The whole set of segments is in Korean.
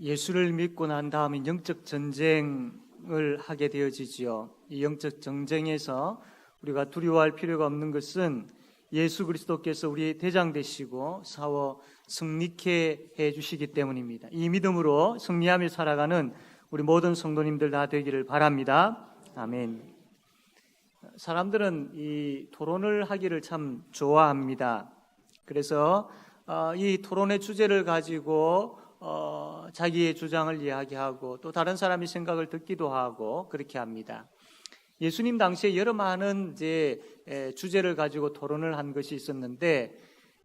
예수를 믿고 난 다음에 영적 전쟁을 하게 되어지지요. 이 영적 전쟁에서 우리가 두려워할 필요가 없는 것은 예수 그리스도께서 우리의 대장 되시고 싸워 승리케 해주시기 때문입니다. 이 믿음으로 승리하며 살아가는 우리 모든 성도님들 다 되기를 바랍니다. 아멘. 사람들은 이 토론을 하기를 참 좋아합니다. 그래서 이 토론의 주제를 가지고 자기의 주장을 이야기하고 또 다른 사람의 생각을 듣기도 하고 그렇게 합니다. 예수님 당시에 여러 많은 주제를 가지고 토론을 한 것이 있었는데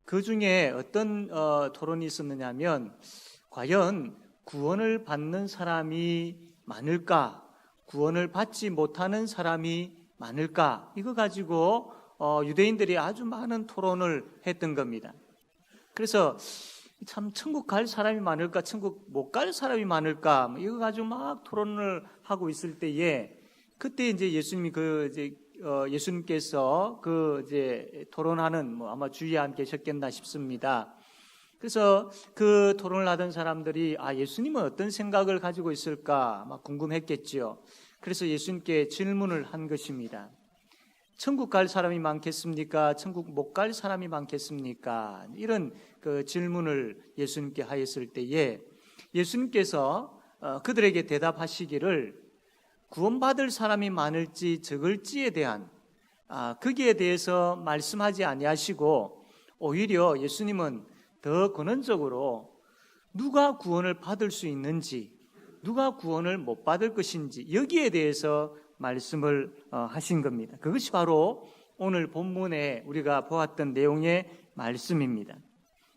그 중에 어떤 토론이 있었느냐면 과연 구원을 받는 사람이 많을까? 구원을 받지 못하는 사람이 많을까? 이거 가지고 유대인들이 아주 많은 토론을 했던 겁니다. 그래서 참 천국 갈 사람이 많을까? 천국 못 갈 사람이 많을까? 이거 가지고 막 토론을 하고 있을 때에 그때 이제 예수님께서 토론하는 아마 주위에 안 계셨겠나 싶습니다. 그래서 그 토론을 하던 사람들이 예수님은 어떤 생각을 가지고 있을까 막 궁금했겠지요. 그래서 예수님께 질문을 한 것입니다. 천국 갈 사람이 많겠습니까? 천국 못 갈 사람이 많겠습니까? 이런 그 질문을 예수님께 하였을 때에 예수님께서 그들에게 대답하시기를 구원받을 사람이 많을지 적을지에 대한 거기에 대해서 말씀하지 아니하시고 오히려 예수님은 더 근원적으로 누가 구원을 받을 수 있는지 누가 구원을 못 받을 것인지 여기에 대해서 말씀을 하신 겁니다. 그것이 바로 오늘 본문에 우리가 보았던 내용의 말씀입니다.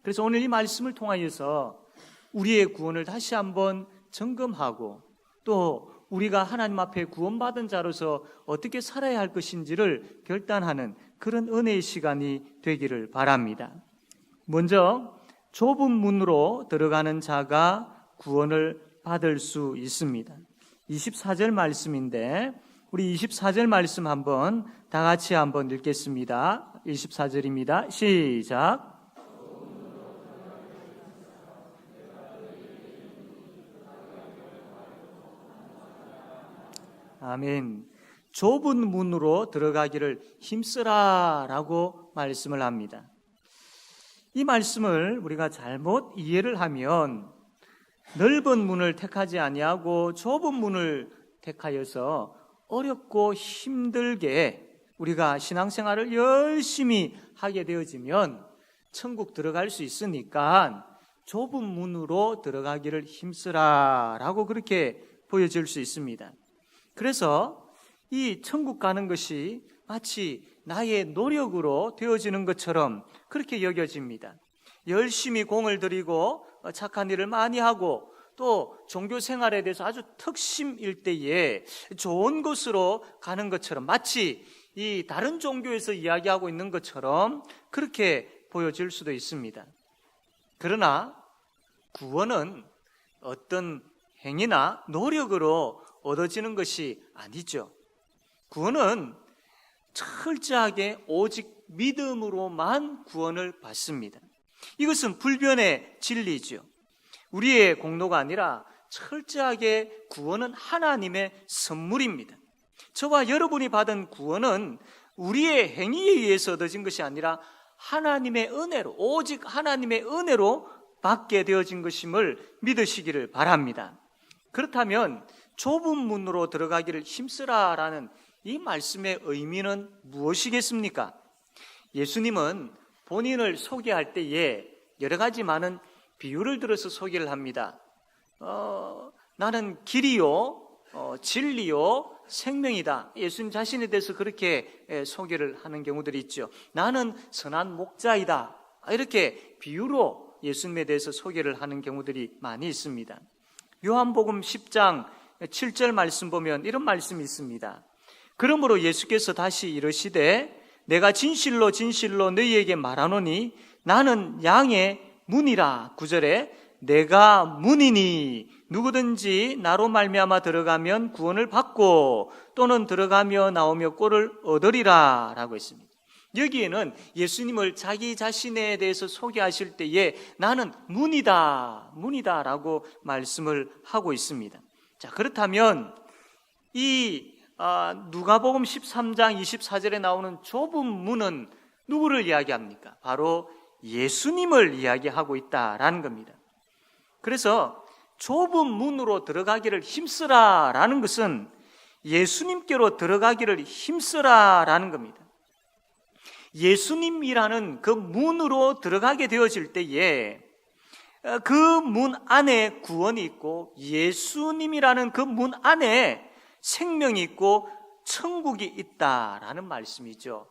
그래서 오늘 이 말씀을 통하여서 우리의 구원을 다시 한번 점검하고 또 우리가 하나님 앞에 구원받은 자로서 어떻게 살아야 할 것인지를 결단하는 그런 은혜의 시간이 되기를 바랍니다. 먼저 좁은 문으로 들어가는 자가 구원을 받을 수 있습니다. 24절 말씀인데 우리 24절 말씀 한번 다 같이 한번 읽겠습니다. 24절입니다. 시작. 아멘. 좁은 문으로 들어가기를 힘쓰라라고 말씀을 합니다. 이 말씀을 우리가 잘못 이해를 하면 넓은 문을 택하지 아니하고 좁은 문을 택하여서 어렵고 힘들게 우리가 신앙생활을 열심히 하게 되어지면 천국 들어갈 수 있으니까 좁은 문으로 들어가기를 힘쓰라라고 그렇게 보여질 수 있습니다. 그래서 이 천국 가는 것이 마치 나의 노력으로 되어지는 것처럼 그렇게 여겨집니다. 열심히 공을 들이고 착한 일을 많이 하고 또 종교 생활에 대해서 아주 특심일 때에 좋은 곳으로 가는 것처럼 마치 이 다른 종교에서 이야기하고 있는 것처럼 그렇게 보여질 수도 있습니다. 그러나 구원은 어떤 행위나 노력으로 얻어지는 것이 아니죠. 구원은 철저하게 오직 믿음으로만 구원을 받습니다. 이것은 불변의 진리죠. 우리의 공로가 아니라 철저하게 구원은 하나님의 선물입니다. 저와 여러분이 받은 구원은 우리의 행위에 의해서 얻어진 것이 아니라 하나님의 은혜로 오직 하나님의 은혜로 받게 되어진 것임을 믿으시기를 바랍니다. 그렇다면 좁은 문으로 들어가기를 힘쓰라라는 이 말씀의 의미는 무엇이겠습니까? 예수님은 본인을 소개할 때에 여러 가지 많은 비유를 들어서 소개를 합니다. 나는 길이요, 진리요, 생명이다. 예수님 자신에 대해서 그렇게 소개를 하는 경우들이 있죠. 나는 선한 목자이다. 이렇게 비유로 예수님에 대해서 소개를 하는 경우들이 많이 있습니다. 요한복음 10장 7절 말씀 보면 이런 말씀이 있습니다. 그러므로 예수께서 다시 이르시되 내가 진실로 진실로 너희에게 말하노니 나는 양의 문이라. 9절에 내가 문이니 누구든지 나로 말미암아 들어가면 구원을 받고 또는 들어가며 나오며 꼴을 얻으리라 라고 했습니다. 여기에는 예수님을 자기 자신에 대해서 소개하실 때에 나는 문이다라고 말씀을 하고 있습니다. 자, 그렇다면 이 누가복음 13장 24절에 나오는 좁은 문은 누구를 이야기합니까? 바로 예수님을 이야기하고 있다라는 겁니다. 그래서 좁은 문으로 들어가기를 힘쓰라라는 것은 예수님께로 들어가기를 힘쓰라라는 겁니다. 예수님이라는 그 문으로 들어가게 되어질 때에 그 문 안에 구원이 있고 예수님이라는 그 문 안에 생명이 있고 천국이 있다라는 말씀이죠.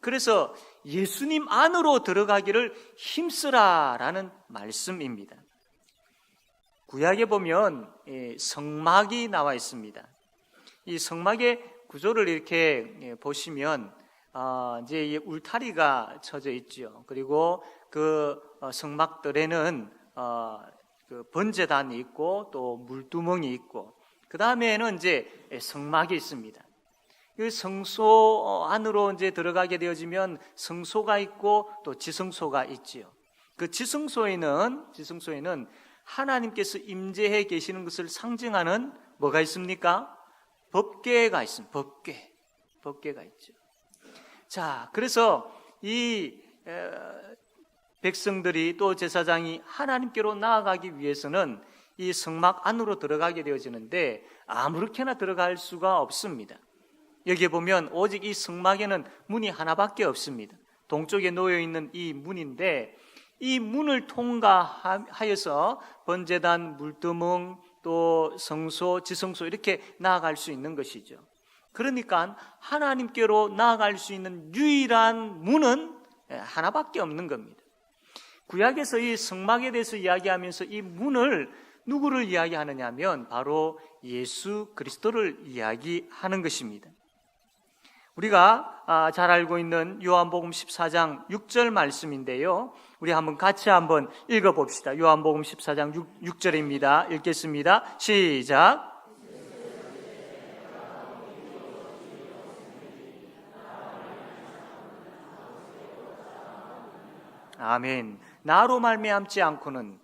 그래서 예수님 안으로 들어가기를 힘쓰라라는 말씀입니다. 구약에 보면 성막이 나와 있습니다. 이 성막의 구조를 이렇게 보시면 이제 울타리가 쳐져 있죠. 그리고 그 성막들에는 그 번제단이 있고 또 물두멍이 있고 그 다음에는 이제 성막이 있습니다. 그 성소 안으로 이제 들어가게 되어지면 성소가 있고 또 지성소가 있지요. 그 지성소에는 하나님께서 임재해 계시는 것을 상징하는 뭐가 있습니까? 법궤가 있습니다. 법궤가 있죠. 자, 그래서 이 백성들이 또 제사장이 하나님께로 나아가기 위해서는 이 성막 안으로 들어가게 되어지는데 아무렇게나 들어갈 수가 없습니다. 여기에 보면 오직 이 성막에는 문이 하나밖에 없습니다. 동쪽에 놓여 있는 이 문인데 이 문을 통과하여서 번제단, 물두멍, 또 성소, 지성소 이렇게 나아갈 수 있는 것이죠. 그러니까 하나님께로 나아갈 수 있는 유일한 문은 하나밖에 없는 겁니다. 구약에서 이 성막에 대해서 이야기하면서 이 문을 누구를 이야기하느냐 하면 바로 예수 그리스도를 이야기하는 것입니다. 우리가 잘 알고 있는 요한복음 14장 6절 말씀인데요. 우리 같이 한번 읽어봅시다. 요한복음 14장 6절입니다. 읽겠습니다. 시작. 아멘. 나로 말미암지 않고는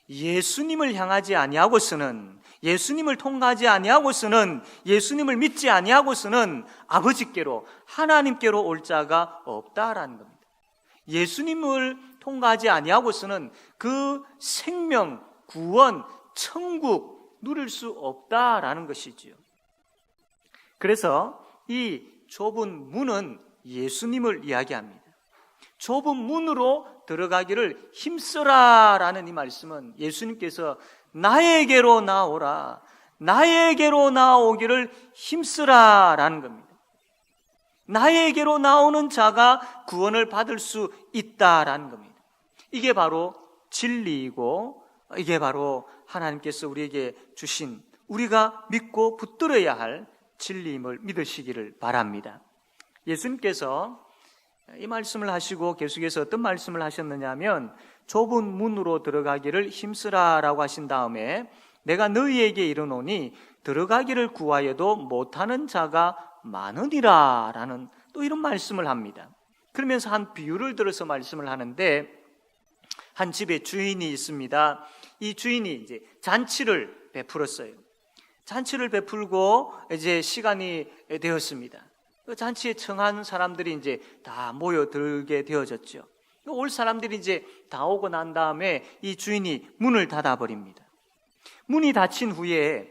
예수님을 향하지 아니하고서는 예수님을 통과하지 아니하고서는 예수님을 믿지 아니하고서는 아버지께로 하나님께로 올 자가 없다라는 겁니다. 예수님을 통과하지 아니하고서는 그 생명, 구원, 천국 누릴 수 없다라는 것이지요. 그래서 이 좁은 문은 예수님을 이야기합니다. 좁은 문으로 들어가기를 힘쓰라라는 이 말씀은 예수님께서 나에게로 나오라, 나에게로 나오기를 힘쓰라라는 겁니다. 나에게로 나오는 자가 구원을 받을 수 있다라는 겁니다. 이게 바로 진리이고 이게 바로 하나님께서 우리에게 주신 우리가 믿고 붙들어야 할 진리임을 믿으시기를 바랍니다. 예수님께서 이 말씀을 하시고 계속해서 어떤 말씀을 하셨느냐 하면 좁은 문으로 들어가기를 힘쓰라라고 하신 다음에 내가 너희에게 이르노니 들어가기를 구하여도 못하는 자가 많으니라 라는 또 이런 말씀을 합니다. 그러면서 한 비유를 들어서 말씀을 하는데 한 집에 주인이 있습니다. 이 주인이 이제 잔치를 베풀었어요. 잔치를 베풀고 이제 시간이 되었습니다. 그 잔치에 청한 사람들이 이제 다 모여들게 되어졌죠. 올 사람들이 이제 다 오고 난 다음에 이 주인이 문을 닫아버립니다. 문이 닫힌 후에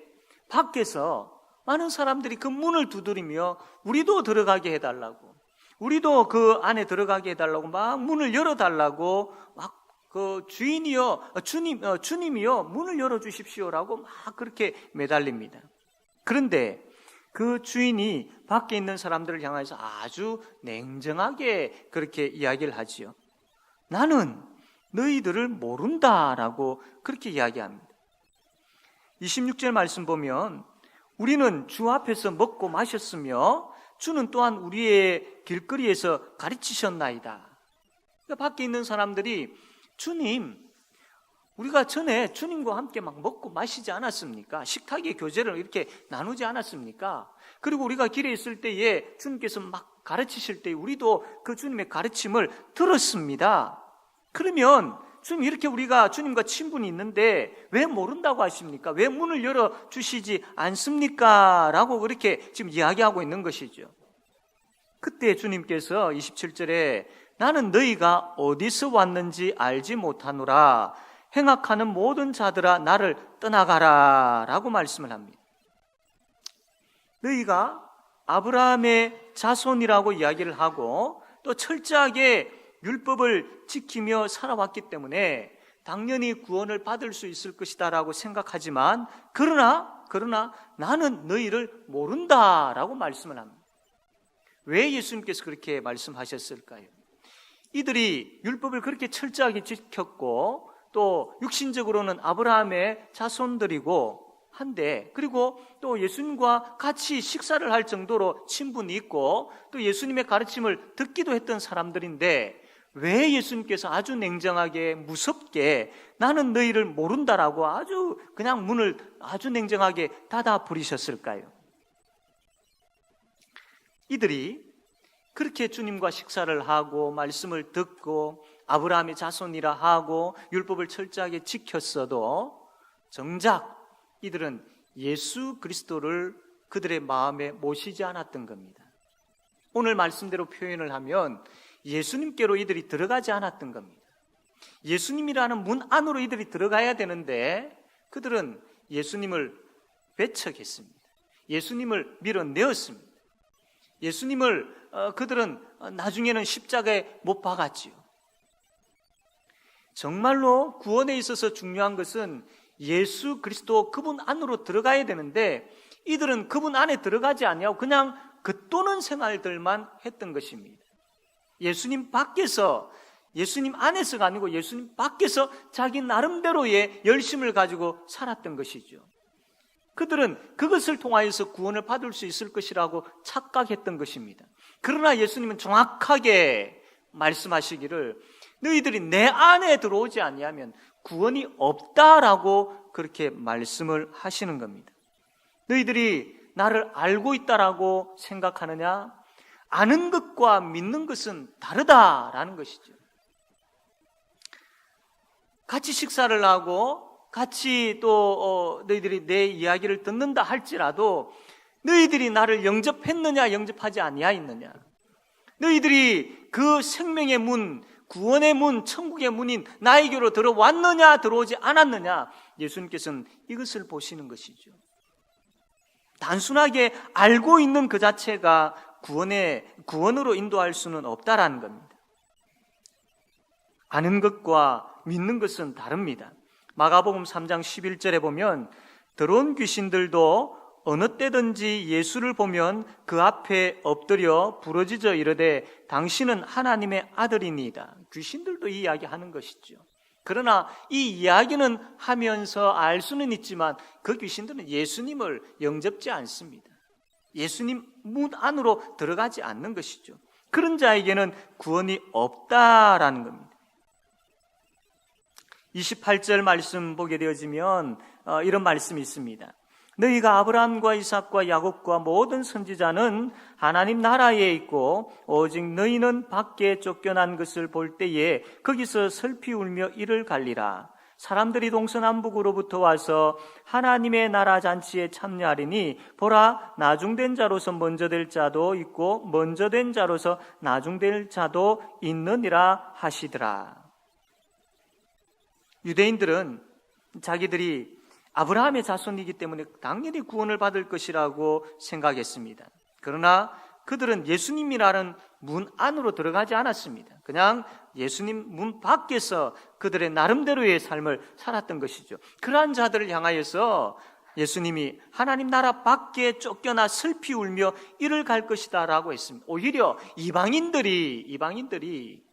밖에서 많은 사람들이 그 문을 두드리며 우리도 들어가게 해달라고, 우리도 그 안에 들어가게 해달라고 막 문을 열어달라고 막 그 주인이요, 주님이요, 문을 열어주십시오라고 막 그렇게 매달립니다. 그런데 그 주인이 밖에 있는 사람들을 향해서 아주 냉정하게 그렇게 이야기를 하지요. 나는 너희들을 모른다라고 그렇게 이야기합니다. 26절 말씀 보면 우리는 주 앞에서 먹고 마셨으며 주는 또한 우리의 길거리에서 가르치셨나이다. 그러니까 밖에 있는 사람들이 주님, 우리가 전에 주님과 함께 막 먹고 마시지 않았습니까? 식탁의 교제를 이렇게 나누지 않았습니까? 그리고 우리가 길에 있을 때에 주님께서 막 가르치실 때 우리도 그 주님의 가르침을 들었습니다. 그러면 주님 이렇게 우리가 주님과 친분이 있는데 왜 모른다고 하십니까? 왜 문을 열어주시지 않습니까? 라고 그렇게 지금 이야기하고 있는 것이죠. 그때 주님께서 27절에 나는 너희가 어디서 왔는지 알지 못하노라. 행악하는 모든 자들아 나를 떠나가라 라고 말씀을 합니다. 너희가 아브라함의 자손이라고 이야기를 하고 또 철저하게 율법을 지키며 살아왔기 때문에 당연히 구원을 받을 수 있을 것이다 라고 생각하지만 그러나 나는 너희를 모른다 라고 말씀을 합니다. 왜 예수님께서 그렇게 말씀하셨을까요? 이들이 율법을 그렇게 철저하게 지켰고 또 육신적으로는 아브라함의 자손들이고 한데 그리고 또 예수님과 같이 식사를 할 정도로 친분이 있고 또 예수님의 가르침을 듣기도 했던 사람들인데 왜 예수님께서 아주 냉정하게 무섭게 나는 너희를 모른다라고 아주 그냥 문을 아주 냉정하게 닫아 버리셨을까요? 이들이 그렇게 주님과 식사를 하고 말씀을 듣고 아브라함의 자손이라 하고 율법을 철저하게 지켰어도 정작 이들은 예수 그리스도를 그들의 마음에 모시지 않았던 겁니다. 오늘 말씀대로 표현을 하면 예수님께로 이들이 들어가지 않았던 겁니다. 예수님이라는 문 안으로 이들이 들어가야 되는데 그들은 예수님을 배척했습니다. 예수님을 밀어내었습니다. 예수님을 그들은 나중에는 십자가에 못 박았지요. 정말로 구원에 있어서 중요한 것은 예수 그리스도 그분 안으로 들어가야 되는데 이들은 그분 안에 들어가지 아니하고 그냥 겉도는 생활들만 했던 것입니다. 예수님 밖에서 예수님 안에서가 아니고 예수님 밖에서 자기 나름대로의 열심을 가지고 살았던 것이죠. 그들은 그것을 통하여서 구원을 받을 수 있을 것이라고 착각했던 것입니다. 그러나 예수님은 정확하게 말씀하시기를 너희들이 내 안에 들어오지 아니하면 구원이 없다라고 그렇게 말씀을 하시는 겁니다. 너희들이 나를 알고 있다라고 생각하느냐? 아는 것과 믿는 것은 다르다라는 것이죠. 같이 식사를 하고 같이 또 너희들이 내 이야기를 듣는다 할지라도 너희들이 나를 영접했느냐 영접하지 아니하였느냐, 너희들이 그 생명의 문, 구원의 문, 천국의 문인 나에게로 들어왔느냐 들어오지 않았느냐, 예수님께서는 이것을 보시는 것이죠. 단순하게 알고 있는 그 자체가 구원으로 인도할 수는 없다라는 겁니다. 아는 것과 믿는 것은 다릅니다. 마가복음 3장 11절에 보면 더러운 귀신들도 어느 때든지 예수를 보면 그 앞에 엎드려 부르짖어 이르되 당신은 하나님의 아들이니이다. 귀신들도 이 이야기하는 것이죠. 그러나 이 이야기는 하면서 알 수는 있지만 그 귀신들은 예수님을 영접지 않습니다. 예수님 문 안으로 들어가지 않는 것이죠. 그런 자에게는 구원이 없다라는 겁니다. 28절 말씀 보게 되어지면 이런 말씀이 있습니다. 너희가 아브라함과 이삭과 야곱과 모든 선지자는 하나님 나라에 있고 오직 너희는 밖에 쫓겨난 것을 볼 때에 거기서 슬피 울며 이를 갈리라. 사람들이 동서남북으로부터 와서 하나님의 나라 잔치에 참여하리니 보라, 나중된 자로서 먼저 될 자도 있고 먼저 된 자로서 나중될 자도 있느니라 하시더라. 유대인들은 자기들이 아브라함의 자손이기 때문에 당연히 구원을 받을 것이라고 생각했습니다. 그러나 그들은 예수님이라는 문 안으로 들어가지 않았습니다. 그냥 예수님 문 밖에서 그들의 나름대로의 삶을 살았던 것이죠. 그러한 자들을 향하여서 예수님이 하나님 나라 밖에 쫓겨나 슬피 울며 이를 갈 것이다 라고 했습니다. 오히려 이방인들이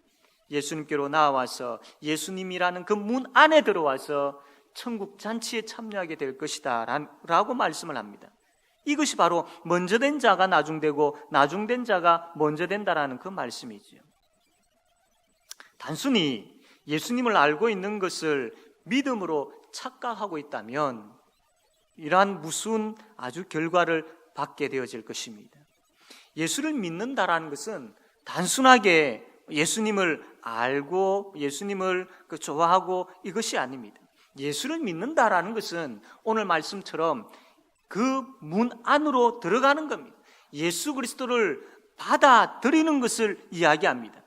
예수님께로 나와서 예수님이라는 그 문 안에 들어와서 천국 잔치에 참여하게 될 것이다 라고 말씀을 합니다. 이것이 바로 먼저 된 자가 나중되고 나중된 자가 먼저 된다라는 그 말씀이죠. 단순히 예수님을 알고 있는 것을 믿음으로 착각하고 있다면 이러한 무서운 아주 결과를 받게 되어질 것입니다. 예수를 믿는다라는 것은 단순하게 예수님을 알고 예수님을 좋아하고 이것이 아닙니다. 예수를 믿는다라는 것은 오늘 말씀처럼 그 문 안으로 들어가는 겁니다. 예수 그리스도를 받아들이는 것을 이야기합니다.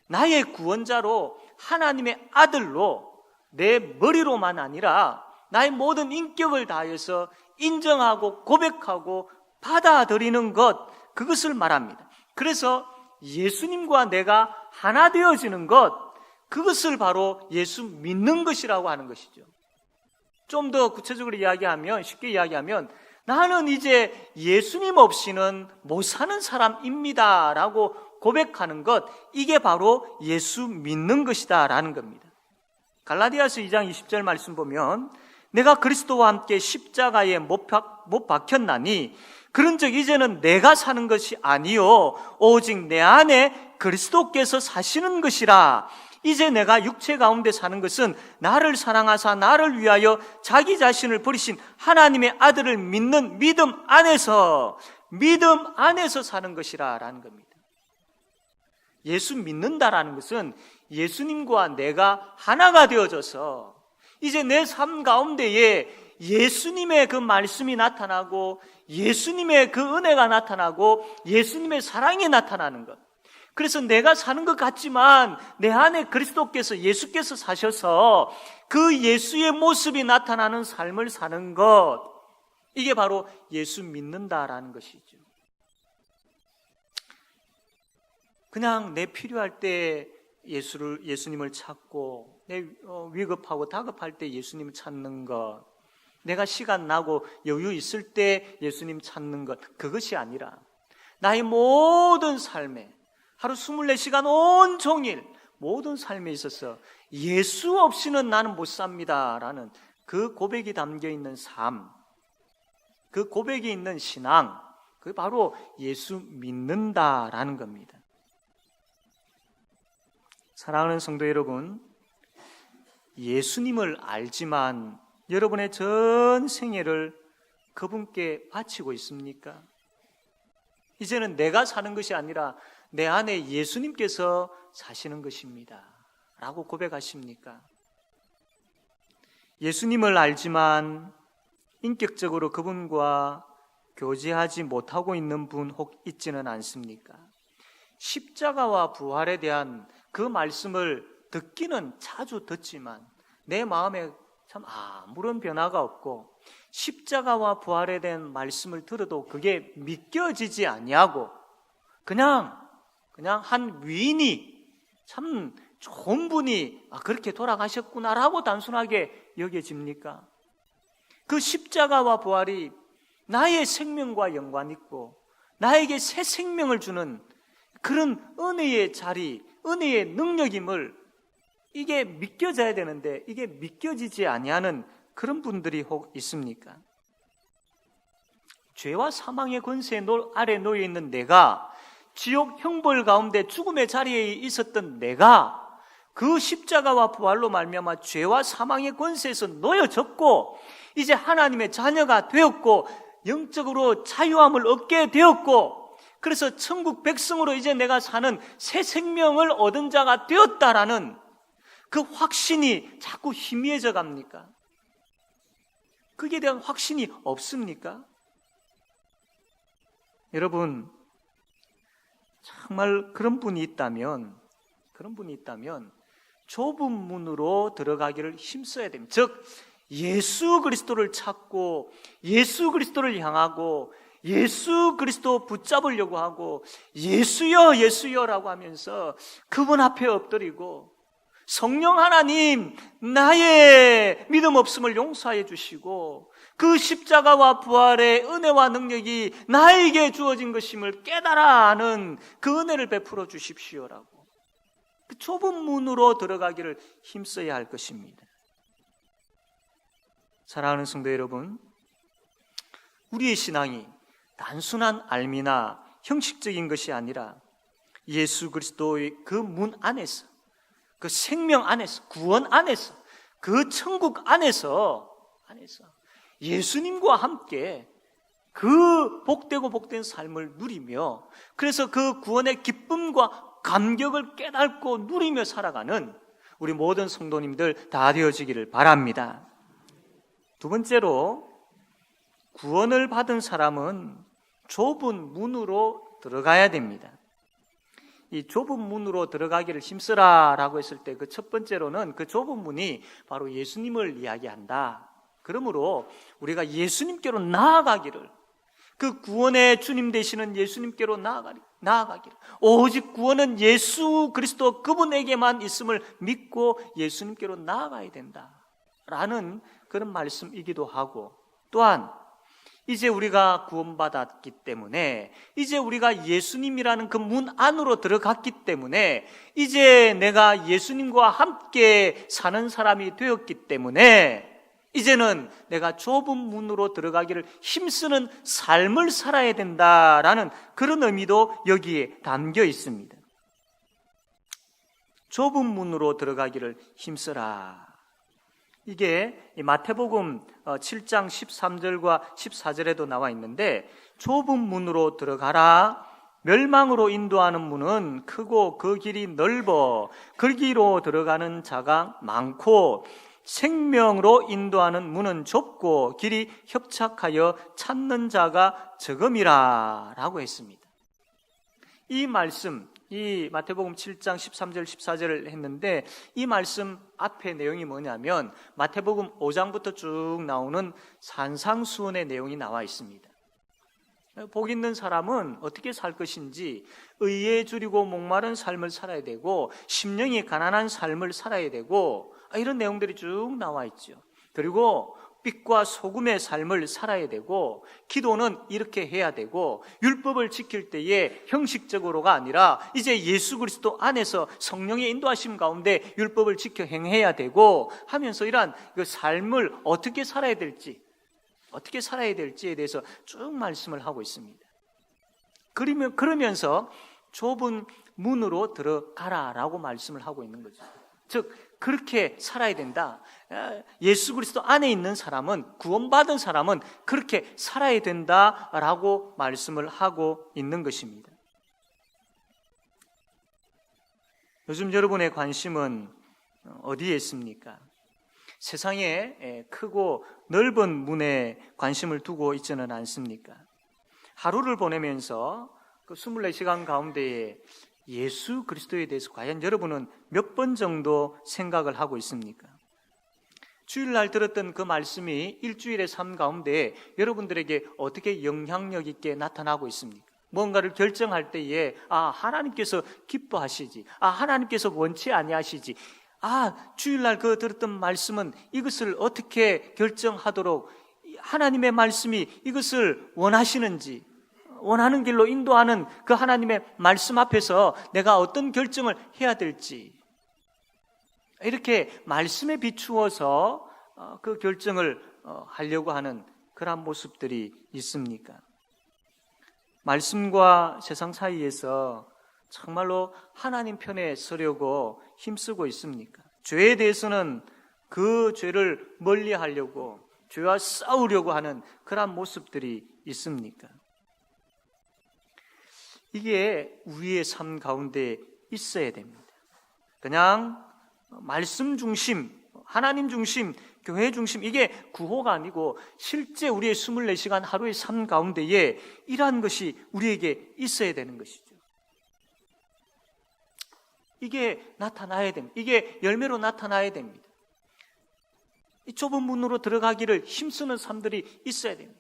나의 구원자로 하나님의 아들로 내 머리로만 아니라 나의 모든 인격을 다해서 인정하고 고백하고 받아들이는 것, 그것을 말합니다. 그래서 예수님과 내가 하나 되어지는 것, 그것을 바로 예수 믿는 것이라고 하는 것이죠. 좀 더 구체적으로 이야기하면, 쉽게 이야기하면 나는 이제 예수님 없이는 못 사는 사람입니다 라고 고백하는 것, 이게 바로 예수 믿는 것이다 라는 겁니다. 갈라디아서 2장 20절 말씀 보면 내가 그리스도와 함께 십자가에 못 박혔나니 그런즉 이제는 내가 사는 것이 아니요 오직 내 안에 그리스도께서 사시는 것이라. 이제 내가 육체 가운데 사는 것은 나를 사랑하사 나를 위하여 자기 자신을 버리신 하나님의 아들을 믿는 믿음 안에서 사는 것이라 라는 겁니다. 예수 믿는다라는 것은 예수님과 내가 하나가 되어져서 이제 내 삶 가운데에 예수님의 그 말씀이 나타나고 예수님의 그 은혜가 나타나고 예수님의 사랑이 나타나는 것. 그래서 내가 사는 것 같지만 내 안에 그리스도께서 예수께서 사셔서 그 예수의 모습이 나타나는 삶을 사는 것, 이게 바로 예수 믿는다라는 것이죠. 그냥 내 필요할 때 예수님을 찾고 내 위급하고 다급할 때 예수님을 찾는 것, 내가 시간 나고 여유 있을 때 예수님 찾는 것, 그것이 아니라 나의 모든 삶에 하루 24시간 온종일 모든 삶에 있어서 예수 없이는 나는 못 삽니다 라는 그 고백이 담겨있는 삶, 그 고백이 있는 신앙, 그게 바로 예수 믿는다라는 겁니다. 사랑하는 성도 여러분, 예수님을 알지만 여러분의 전 생애를 그분께 바치고 있습니까? 이제는 내가 사는 것이 아니라 내 안에 예수님께서 사시는 것입니다 라고 고백하십니까? 예수님을 알지만 인격적으로 그분과 교제하지 못하고 있는 분 혹 있지는 않습니까? 십자가와 부활에 대한 그 말씀을 듣기는 자주 듣지만 내 마음에 참 아무런 변화가 없고 십자가와 부활에 대한 말씀을 들어도 그게 믿겨지지 아니하고 그냥 한 위인이 참 좋은 분이 그렇게 돌아가셨구나라고 단순하게 여겨집니까? 그 십자가와 부활이 나의 생명과 연관 있고 나에게 새 생명을 주는 그런 은혜의 자리, 은혜의 능력임을 이게 믿겨져야 되는데 이게 믿겨지지 아니하는 그런 분들이 혹 있습니까? 죄와 사망의 권세 아래 놓여 있는 내가, 지옥 형벌 가운데 죽음의 자리에 있었던 내가 그 십자가와 부활로 말미암아 죄와 사망의 권세에서 놓여졌고 이제 하나님의 자녀가 되었고 영적으로 자유함을 얻게 되었고 그래서 천국 백성으로 이제 내가 사는 새 생명을 얻은 자가 되었다라는 그 확신이 자꾸 희미해져 갑니까? 그에 대한 확신이 없습니까? 여러분, 정말 그런 분이 있다면 좁은 문으로 들어가기를 힘써야 됩니다. 즉 예수 그리스도를 찾고 예수 그리스도를 향하고 예수 그리스도 붙잡으려고 하고 예수여 예수여라고 하면서 그분 앞에 엎드리고 성령 하나님 나의 믿음 없음을 용서해 주시고 그 십자가와 부활의 은혜와 능력이 나에게 주어진 것임을 깨달아 하는 그 은혜를 베풀어 주십시오라고 그 좁은 문으로 들어가기를 힘써야 할 것입니다. 사랑하는 성도 여러분, 우리의 신앙이 단순한 알미나 형식적인 것이 아니라 예수 그리스도의 그 문 안에서, 그 생명 안에서, 구원 안에서, 그 천국 안에서 예수님과 함께 그 복되고 복된 삶을 누리며, 그래서 그 구원의 기쁨과 감격을 깨닫고 누리며 살아가는 우리 모든 성도님들 다 되어지기를 바랍니다. 두 번째로, 구원을 받은 사람은 좁은 문으로 들어가야 됩니다. 이 좁은 문으로 들어가기를 힘쓰라라고 했을 때 그 첫 번째로는 그 좁은 문이 바로 예수님을 이야기한다. 그러므로 우리가 예수님께로 나아가기를, 그 구원의 주님 되시는 예수님께로 나아가기를, 오직 구원은 예수 그리스도 그분에게만 있음을 믿고 예수님께로 나아가야 된다라는 그런 말씀이기도 하고, 또한 이제 우리가 구원받았기 때문에, 이제 우리가 예수님이라는 그 문 안으로 들어갔기 때문에, 이제 내가 예수님과 함께 사는 사람이 되었기 때문에 이제는 내가 좁은 문으로 들어가기를 힘쓰는 삶을 살아야 된다라는 그런 의미도 여기에 담겨 있습니다. 좁은 문으로 들어가기를 힘쓰라. 이게 마태복음 7장 13절과 14절에도 나와 있는데, 좁은 문으로 들어가라. 멸망으로 인도하는 문은 크고 그 길이 넓어 거기로 들어가는 자가 많고, 생명으로 인도하는 문은 좁고 길이 협착하여 찾는 자가 적음이라 라고 했습니다. 이 말씀, 이 마태복음 7장 13절 14절을 했는데, 이 말씀 앞에 내용이 뭐냐면 마태복음 5장부터 쭉 나오는 산상수훈의 내용이 나와 있습니다. 복 있는 사람은 어떻게 살 것인지, 의에 줄이고 목마른 삶을 살아야 되고 심령이 가난한 삶을 살아야 되고, 이런 내용들이 쭉 나와 있죠. 그리고 빛과 소금의 삶을 살아야 되고, 기도는 이렇게 해야 되고, 율법을 지킬 때에 형식적으로가 아니라 이제 예수 그리스도 안에서 성령의 인도하심 가운데 율법을 지켜 행해야 되고 하면서, 이러한 그 삶을 어떻게 살아야 될지에 대해서 쭉 말씀을 하고 있습니다. 그러면서 좁은 문으로 들어가라라고 말씀을 하고 있는 거죠. 즉, 그렇게 살아야 된다. 예수 그리스도 안에 있는 사람은, 구원받은 사람은 그렇게 살아야 된다라고 말씀을 하고 있는 것입니다. 요즘 여러분의 관심은 어디에 있습니까? 세상에 크고 넓은 문에 관심을 두고 있지는 않습니까? 하루를 보내면서 그 24시간 가운데에 예수 그리스도에 대해서 과연 여러분은 몇 번 정도 생각을 하고 있습니까? 주일날 들었던 그 말씀이 일주일의 삶 가운데 여러분들에게 어떻게 영향력 있게 나타나고 있습니까? 뭔가를 결정할 때에 하나님께서 기뻐하시지, 하나님께서 원치 아니하시지, 주일날 그 들었던 말씀은 이것을 어떻게 결정하도록 하나님의 말씀이 이것을 원하시는지, 원하는 길로 인도하는 그 하나님의 말씀 앞에서 내가 어떤 결정을 해야 될지, 이렇게 말씀에 비추어서 그 결정을 하려고 하는 그런 모습들이 있습니까? 말씀과 세상 사이에서 정말로 하나님 편에 서려고 힘쓰고 있습니까? 죄에 대해서는 그 죄를 멀리하려고, 죄와 싸우려고 하는 그런 모습들이 있습니까? 이게 우리의 삶 가운데 있어야 됩니다. 그냥 말씀 중심, 하나님 중심, 교회 중심, 이게 구호가 아니고 실제 우리의 24시간 하루의 삶 가운데에 이러한 것이 우리에게 있어야 되는 것이죠. 이게 나타나야 됩니다. 이게 열매로 나타나야 됩니다. 이 좁은 문으로 들어가기를 힘쓰는 삶들이 있어야 됩니다.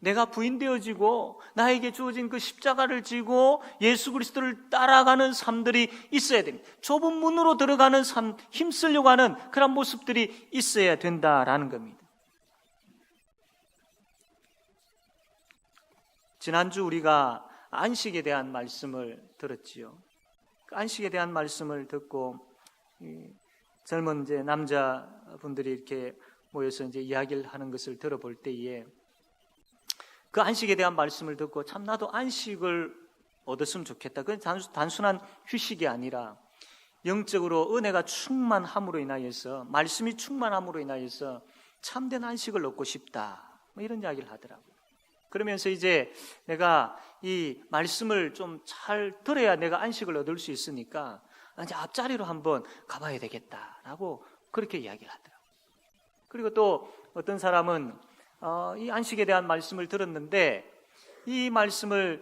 내가 부인되어지고 나에게 주어진 그 십자가를 지고 예수 그리스도를 따라가는 삶들이 있어야 됩니다. 좁은 문으로 들어가는 삶, 힘쓰려고 하는 그런 모습들이 있어야 된다라는 겁니다. 지난주 우리가 안식에 대한 말씀을 들었지요. 그 안식에 대한 말씀을 듣고 젊은 이제 남자분들이 이렇게 모여서 이제 이야기를 하는 것을 들어볼 때에, 그 안식에 대한 말씀을 듣고 참 나도 안식을 얻었으면 좋겠다. 그건 단순한 휴식이 아니라 영적으로 은혜가 충만함으로 인하여서, 말씀이 충만함으로 인하여서 참된 안식을 얻고 싶다, 이런 이야기를 하더라고요. 그러면서 이제 내가 이 말씀을 좀 잘 들어야 내가 안식을 얻을 수 있으니까 이제 앞자리로 한번 가봐야 되겠다라고 그렇게 이야기를 하더라고요. 그리고 또 어떤 사람은 이 안식에 대한 말씀을 들었는데 이 말씀을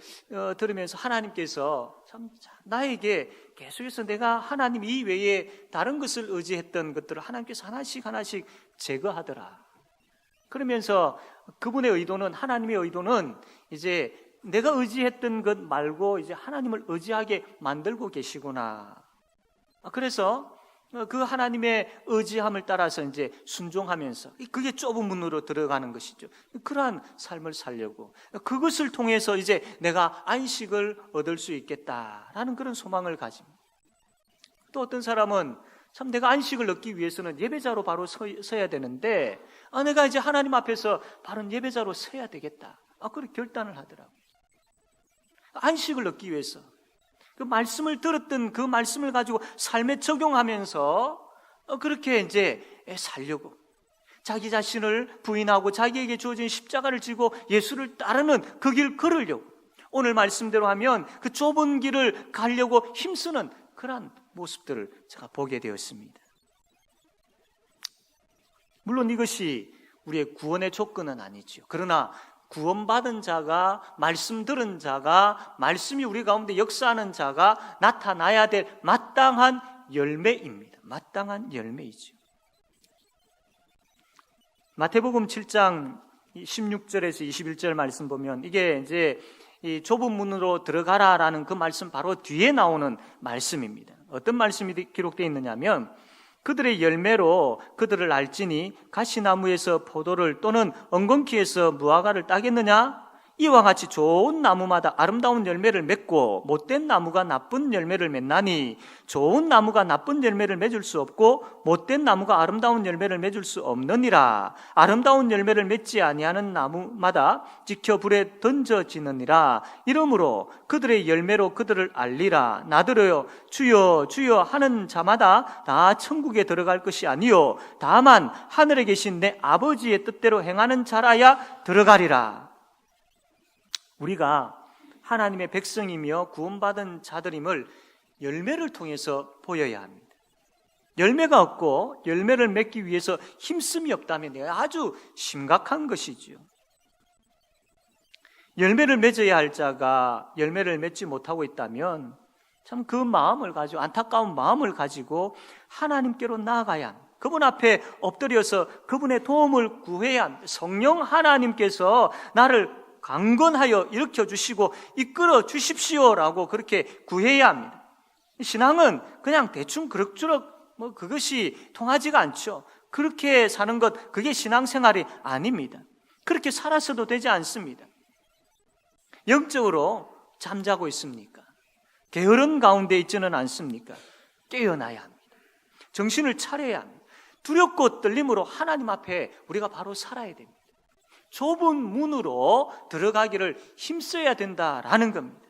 들으면서 하나님께서 참 나에게 계속해서 내가 하나님 이외에 다른 것을 의지했던 것들을 하나님께서 하나씩 제거하더라. 그러면서 그분의 의도는, 하나님의 의도는 이제 내가 의지했던 것 말고 이제 하나님을 의지하게 만들고 계시구나. 그래서 그 하나님의 의지함을 따라서 이제 순종하면서 그게 좁은 문으로 들어가는 것이죠. 그러한 삶을 살려고 그것을 통해서 이제 내가 안식을 얻을 수 있겠다라는 그런 소망을 가집니다. 또 어떤 사람은 참 내가 안식을 얻기 위해서는 예배자로 바로 서야 되는데 내가 이제 하나님 앞에서 바로 예배자로 서야 되겠다. 그렇게 결단을 하더라고요. 안식을 얻기 위해서 그 말씀을 들었던 그 말씀을 가지고 삶에 적용하면서 그렇게 이제 살려고 자기 자신을 부인하고 자기에게 주어진 십자가를 지고 예수를 따르는 그 길 걸으려고 오늘 말씀대로 하면 그 좁은 길을 가려고 힘쓰는 그러한 모습들을 제가 보게 되었습니다. 물론 이것이 우리의 구원의 조건은 아니죠. 그러나 구원받은 자가, 말씀 들은 자가, 말씀이 우리 가운데 역사하는 자가 나타나야 될 마땅한 열매입니다. 마땅한 열매이죠. 마태복음 7장 16절에서 21절 말씀 보면 이게 이제 이 좁은 문으로 들어가라라는 그 말씀 바로 뒤에 나오는 말씀입니다. 어떤 말씀이 기록되어 있느냐면 그들의 열매로 그들을 알지니 가시나무에서 포도를 또는 엉겅퀴에서 무화과를 따겠느냐? 이와 같이 좋은 나무마다 아름다운 열매를 맺고 못된 나무가 나쁜 열매를 맺나니 좋은 나무가 나쁜 열매를 맺을 수 없고 못된 나무가 아름다운 열매를 맺을 수 없느니라. 아름다운 열매를 맺지 아니하는 나무마다 지켜 불에 던져지느니라. 이러므로 그들의 열매로 그들을 알리라. 나더러요 주여 주여 하는 자마다 다 천국에 들어갈 것이 아니요 다만 하늘에 계신 내 아버지의 뜻대로 행하는 자라야 들어가리라. 우리가 하나님의 백성이며 구원받은 자들임을 열매를 통해서 보여야 합니다. 열매가 없고 열매를 맺기 위해서 힘씀이 없다면 아주 심각한 것이지요. 열매를 맺어야 할 자가 열매를 맺지 못하고 있다면 참 그 마음을 가지고 안타까운 마음을 가지고 하나님께로 나아가야 합니다. 그분 앞에 엎드려서 그분의 도움을 구해야 합니다. 성령 하나님께서 나를 강건하여 일으켜 주시고 이끌어 주십시오라고 그렇게 구해야 합니다. 신앙은 그냥 대충 그럭저럭 그것이 통하지가 않죠. 그렇게 사는 것 그게 신앙생활이 아닙니다. 그렇게 살아서도 되지 않습니다. 영적으로 잠자고 있습니까? 게으른 가운데 있지는 않습니까? 깨어나야 합니다. 정신을 차려야 합니다. 두렵고 떨림으로 하나님 앞에 우리가 바로 살아야 됩니다. 좁은 문으로 들어가기를 힘써야 된다라는 겁니다.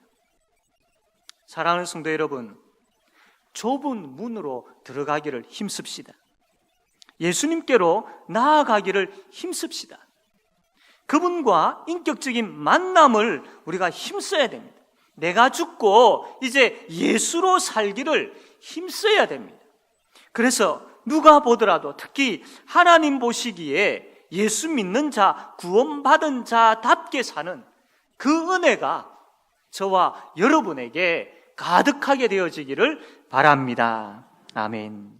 사랑하는 성도 여러분, 좁은 문으로 들어가기를 힘씁시다. 예수님께로 나아가기를 힘씁시다. 그분과 인격적인 만남을 우리가 힘써야 됩니다. 내가 죽고 이제 예수로 살기를 힘써야 됩니다. 그래서 누가 보더라도 특히 하나님 보시기에 예수 믿는 자, 구원받은 자답게 사는 그 은혜가 저와 여러분에게 가득하게 되어지기를 바랍니다. 아멘.